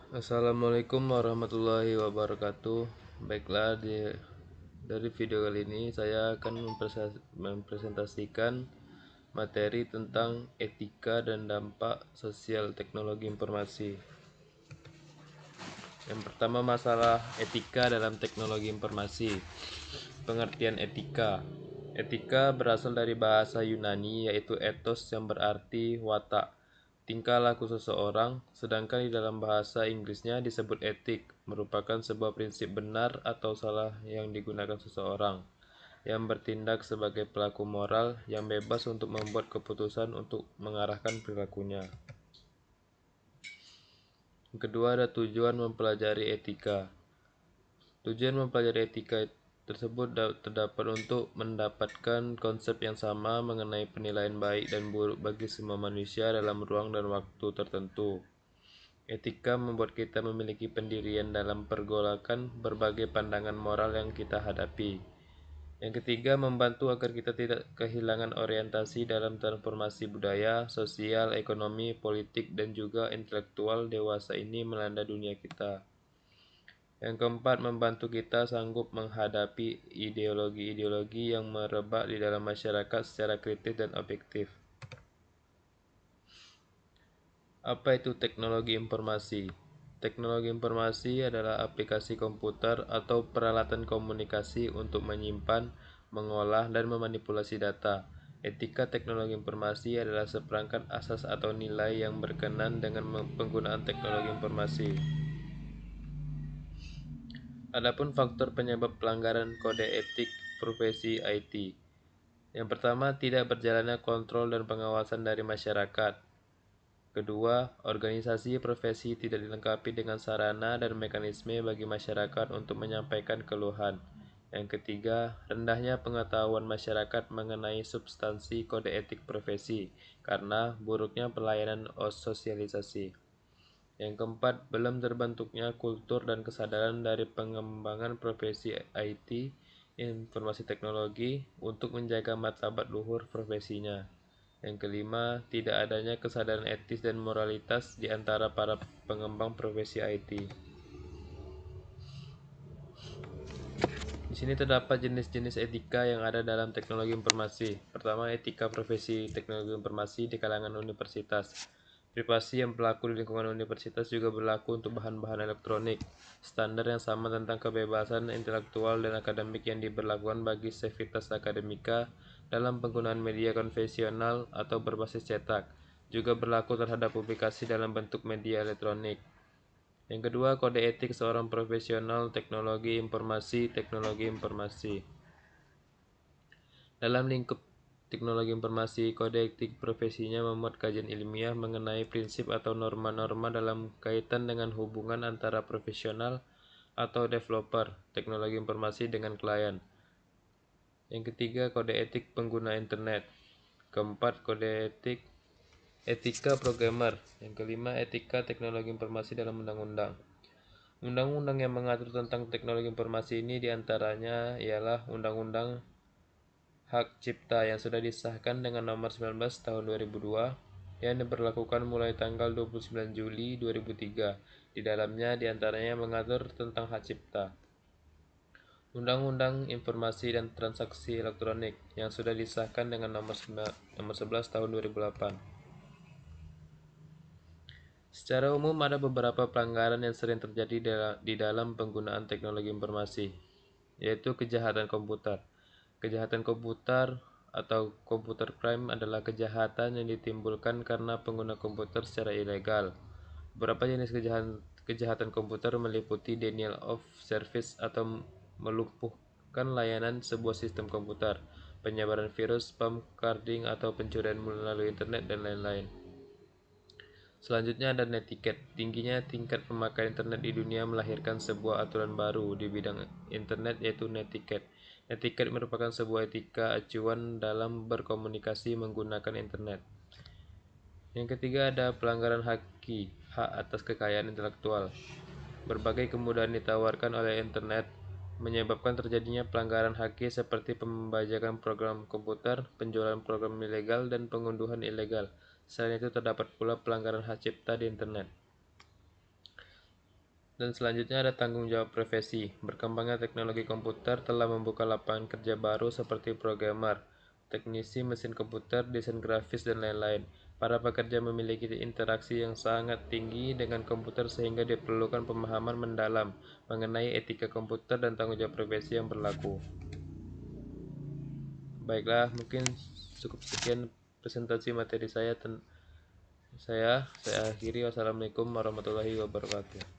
Assalamualaikum warahmatullahi wabarakatuh. Baiklah, dari video kali ini saya akan mempresentasikan materi tentang etika dan dampak sosial teknologi informasi. Yang pertama, masalah etika dalam teknologi informasi. Pengertian etika. Etika berasal dari bahasa Yunani yaitu ethos yang berarti watak, tingkah laku seseorang, sedangkan di dalam bahasa Inggrisnya disebut etik, merupakan sebuah prinsip benar atau salah yang digunakan seseorang yang bertindak sebagai pelaku moral yang bebas untuk membuat keputusan untuk mengarahkan perilakunya. Yang kedua, ada tujuan mempelajari etika. Tujuan mempelajari etika tersebut terdapat untuk mendapatkan konsep yang sama mengenai penilaian baik dan buruk bagi semua manusia dalam ruang dan waktu tertentu. Etika membuat kita memiliki pendirian dalam pergolakan berbagai pandangan moral yang kita hadapi. Yang ketiga, membantu agar kita tidak kehilangan orientasi dalam transformasi budaya, sosial, ekonomi, politik, dan juga intelektual dewasa ini melanda dunia kita. Yang keempat, membantu kita sanggup menghadapi ideologi-ideologi yang merebak di dalam masyarakat secara kritis dan objektif. Apa itu teknologi informasi? Teknologi informasi adalah aplikasi komputer atau peralatan komunikasi untuk menyimpan, mengolah, dan memanipulasi data. Etika teknologi informasi adalah seperangkat asas atau nilai yang berkenan dengan penggunaan teknologi informasi. Adapun faktor penyebab pelanggaran kode etik profesi IT. Yang pertama, tidak berjalannya kontrol dan pengawasan dari masyarakat. Kedua, organisasi profesi tidak dilengkapi dengan sarana dan mekanisme bagi masyarakat untuk menyampaikan keluhan. Yang ketiga, rendahnya pengetahuan masyarakat mengenai substansi kode etik profesi karena buruknya pelayanan sosialisasi. Yang keempat, belum terbentuknya kultur dan kesadaran dari pengembangan profesi IT, informasi teknologi, untuk menjaga martabat luhur profesinya. Yang kelima, tidak adanya kesadaran etis dan moralitas di antara para pengembang profesi IT. Di sini terdapat jenis-jenis etika yang ada dalam teknologi informasi. Pertama, etika profesi teknologi informasi di kalangan universitas. Privasi yang berlaku di lingkungan universitas juga berlaku untuk bahan-bahan elektronik. Standar yang sama tentang kebebasan intelektual dan akademik yang diberlakukan bagi Civitas Academica dalam penggunaan media konvensional atau berbasis cetak, juga berlaku terhadap publikasi dalam bentuk media elektronik. Yang kedua, kode etik seorang profesional teknologi informasi. Dalam lingkup teknologi informasi, kode etik profesinya memuat kajian ilmiah mengenai prinsip atau norma-norma dalam kaitan dengan hubungan antara profesional atau developer teknologi informasi dengan klien. Yang ketiga, kode etik pengguna internet. Keempat, kode etik etika programmer. Yang kelima, etika teknologi informasi dalam undang-undang. Undang-undang yang mengatur tentang teknologi informasi ini diantaranya ialah Undang-Undang Hak Cipta yang sudah disahkan dengan nomor 19 tahun 2002 yang diberlakukan mulai tanggal 29 Juli 2003. Di dalamnya diantaranya mengatur tentang hak cipta. Undang-Undang Informasi dan Transaksi Elektronik yang sudah disahkan dengan nomor 11 tahun 2008. Secara umum ada beberapa pelanggaran yang sering terjadi di dalam penggunaan teknologi informasi, yaitu kejahatan komputer. Kejahatan komputer atau computer crime adalah kejahatan yang ditimbulkan karena pengguna komputer secara ilegal. Beberapa jenis kejahatan komputer meliputi denial of service atau melumpuhkan layanan sebuah sistem komputer, penyebaran virus, spam carding atau pencurian melalui internet, dan lain-lain. Selanjutnya ada netiquette. Tingginya tingkat pemakaian internet di dunia melahirkan sebuah aturan baru di bidang internet, yaitu netiquette. Netiquette merupakan sebuah etika acuan dalam berkomunikasi menggunakan internet. Yang ketiga ada pelanggaran hak atas kekayaan intelektual. Berbagai kemudahan ditawarkan oleh internet menyebabkan terjadinya pelanggaran hak seperti pembajakan program komputer, penjualan program ilegal, dan pengunduhan ilegal. Selain itu terdapat pula pelanggaran hak cipta di internet. Dan selanjutnya ada tanggung jawab profesi. Berkembangnya teknologi komputer telah membuka lapangan kerja baru seperti programmer, teknisi mesin komputer, desain grafis, dan lain-lain. Para pekerja memiliki interaksi yang sangat tinggi dengan komputer sehingga diperlukan pemahaman mendalam mengenai etika komputer dan tanggung jawab profesi yang berlaku. Baiklah, mungkin cukup sekian presentasi materi saya. Saya akhiri. Wassalamualaikum warahmatullahi wabarakatuh.